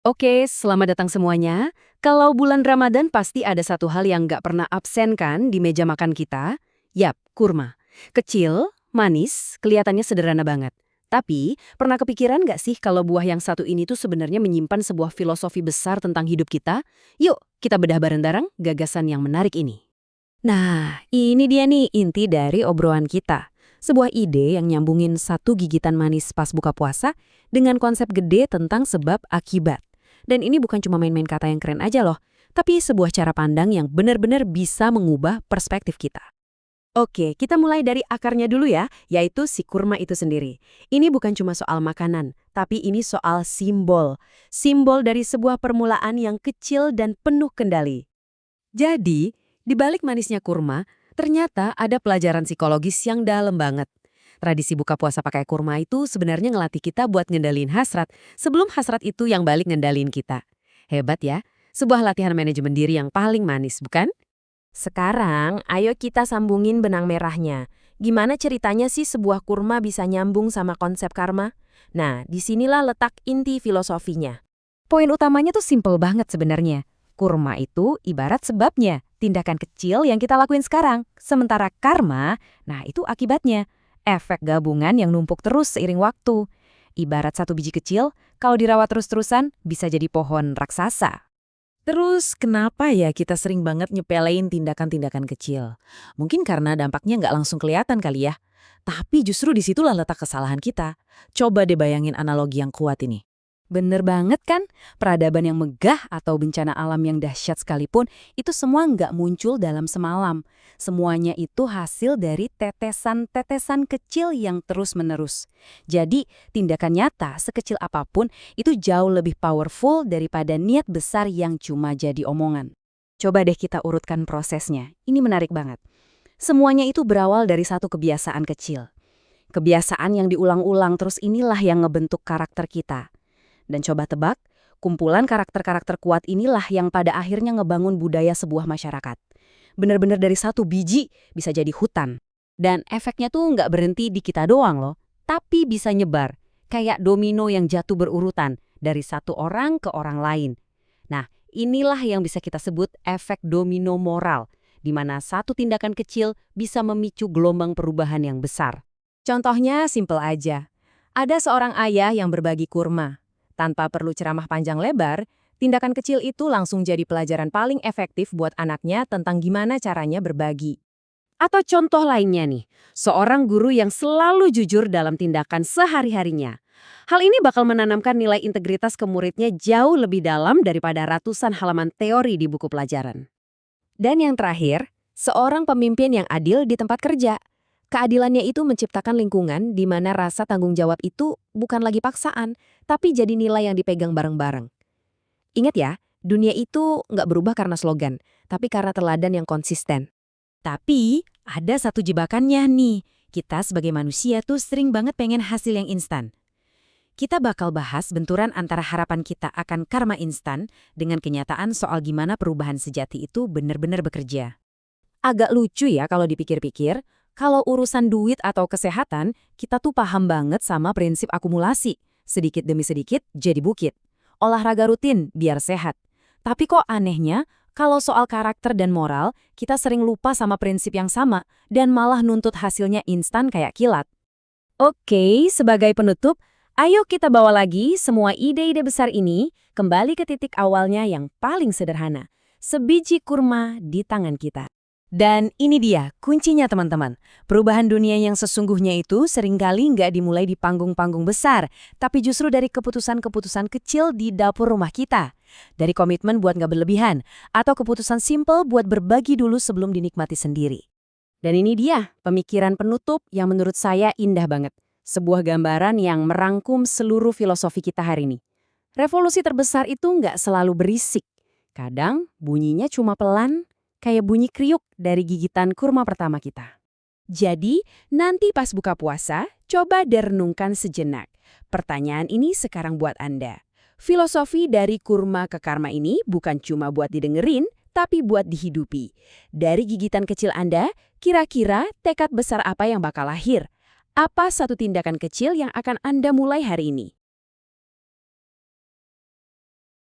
Oke, selamat datang semuanya. Kalau bulan Ramadan pasti ada satu hal yang nggak pernah absen kan di meja makan kita? Yap, kurma. Kecil, manis, kelihatannya sederhana banget. Tapi, pernah kepikiran nggak sih kalau buah yang satu ini tuh sebenarnya menyimpan sebuah filosofi besar tentang hidup kita? Yuk, kita bedah bareng-bareng gagasan yang menarik ini. Nah, ini dia nih inti dari obrolan kita. Sebuah ide yang nyambungin satu gigitan manis pas buka puasa dengan konsep gede tentang sebab akibat. Dan ini bukan cuma main-main kata yang keren aja loh, tapi sebuah cara pandang yang benar-benar bisa mengubah perspektif kita. Oke, kita mulai dari akarnya dulu ya, yaitu si kurma itu sendiri. Ini bukan cuma soal makanan, tapi ini soal simbol. Simbol dari sebuah permulaan yang kecil dan penuh kendali. Jadi, di balik manisnya kurma, ternyata ada pelajaran psikologis yang dalam banget. Tradisi buka puasa pakai kurma itu sebenarnya ngelatih kita buat ngendalin hasrat, sebelum hasrat itu yang balik ngendalin kita. Hebat ya, sebuah latihan manajemen diri yang paling manis, bukan? Sekarang, ayo kita sambungin benang merahnya. Gimana ceritanya sih sebuah kurma bisa nyambung sama konsep karma? Nah, disinilah letak inti filosofinya. Poin utamanya tuh simple banget sebenarnya. Kurma itu ibarat sebabnya, tindakan kecil yang kita lakuin sekarang. Sementara karma, nah itu akibatnya. Efek gabungan yang numpuk terus seiring waktu. Ibarat satu biji kecil, kalau dirawat terus-terusan bisa jadi pohon raksasa. Terus kenapa ya kita sering banget nyepelein tindakan-tindakan kecil? Mungkin karena dampaknya nggak langsung kelihatan kali ya. Tapi justru disitulah letak kesalahan kita. Coba deh bayangin analogi yang kuat ini. Bener banget kan? Peradaban yang megah atau bencana alam yang dahsyat sekalipun, itu semua nggak muncul dalam semalam. Semuanya itu hasil dari tetesan-tetesan kecil yang terus-menerus. Jadi, tindakan nyata sekecil apapun itu jauh lebih powerful daripada niat besar yang cuma jadi omongan. Coba deh kita urutkan prosesnya. Ini menarik banget. Semuanya itu berawal dari satu kebiasaan kecil. Kebiasaan yang diulang-ulang terus inilah yang ngebentuk karakter kita. Dan coba tebak, kumpulan karakter-karakter kuat inilah yang pada akhirnya ngebangun budaya sebuah masyarakat. Benar-benar dari satu biji bisa jadi hutan. Dan efeknya tuh nggak berhenti di kita doang loh, tapi bisa nyebar. Kayak domino yang jatuh berurutan dari satu orang ke orang lain. Nah, inilah yang bisa kita sebut efek domino moral, di mana satu tindakan kecil bisa memicu gelombang perubahan yang besar. Contohnya simple aja. Ada seorang ayah yang berbagi kurma. Tanpa perlu ceramah panjang lebar, tindakan kecil itu langsung jadi pelajaran paling efektif buat anaknya tentang gimana caranya berbagi. Atau contoh lainnya nih, seorang guru yang selalu jujur dalam tindakan sehari-harinya. Hal ini bakal menanamkan nilai integritas ke muridnya jauh lebih dalam daripada ratusan halaman teori di buku pelajaran. Dan yang terakhir, seorang pemimpin yang adil di tempat kerja. Keadilannya itu menciptakan lingkungan di mana rasa tanggung jawab itu bukan lagi paksaan, tapi jadi nilai yang dipegang bareng-bareng. Ingat ya, dunia itu nggak berubah karena slogan, tapi karena teladan yang konsisten. Tapi, ada satu jebakannya nih. Kita sebagai manusia tuh sering banget pengen hasil yang instan. Kita bakal bahas benturan antara harapan kita akan karma instan dengan kenyataan soal gimana perubahan sejati itu benar-benar bekerja. Agak lucu ya kalau dipikir-pikir. Kalau urusan duit atau kesehatan, kita tuh paham banget sama prinsip akumulasi. Sedikit demi sedikit jadi bukit. Olahraga rutin biar sehat. Tapi kok anehnya, kalau soal karakter dan moral, kita sering lupa sama prinsip yang sama dan malah nuntut hasilnya instan kayak kilat. Oke, sebagai penutup, ayo kita bawa lagi semua ide-ide besar ini kembali ke titik awalnya yang paling sederhana. Sebiji kurma di tangan kita. Dan ini dia kuncinya teman-teman. Perubahan dunia yang sesungguhnya itu seringkali nggak dimulai di panggung-panggung besar, tapi justru dari keputusan-keputusan kecil di dapur rumah kita. Dari komitmen buat nggak berlebihan, atau keputusan simple buat berbagi dulu sebelum dinikmati sendiri. Dan ini dia pemikiran penutup yang menurut saya indah banget. Sebuah gambaran yang merangkum seluruh filosofi kita hari ini. Revolusi terbesar itu nggak selalu berisik. Kadang bunyinya cuma pelan, kayak bunyi kriuk dari gigitan kurma pertama kita. Jadi, nanti pas buka puasa, coba direnungkan sejenak. Pertanyaan ini sekarang buat Anda. Filosofi dari kurma ke karma ini bukan cuma buat didengerin, tapi buat dihidupi. Dari gigitan kecil Anda, kira-kira tekad besar apa yang bakal lahir? Apa satu tindakan kecil yang akan Anda mulai hari ini?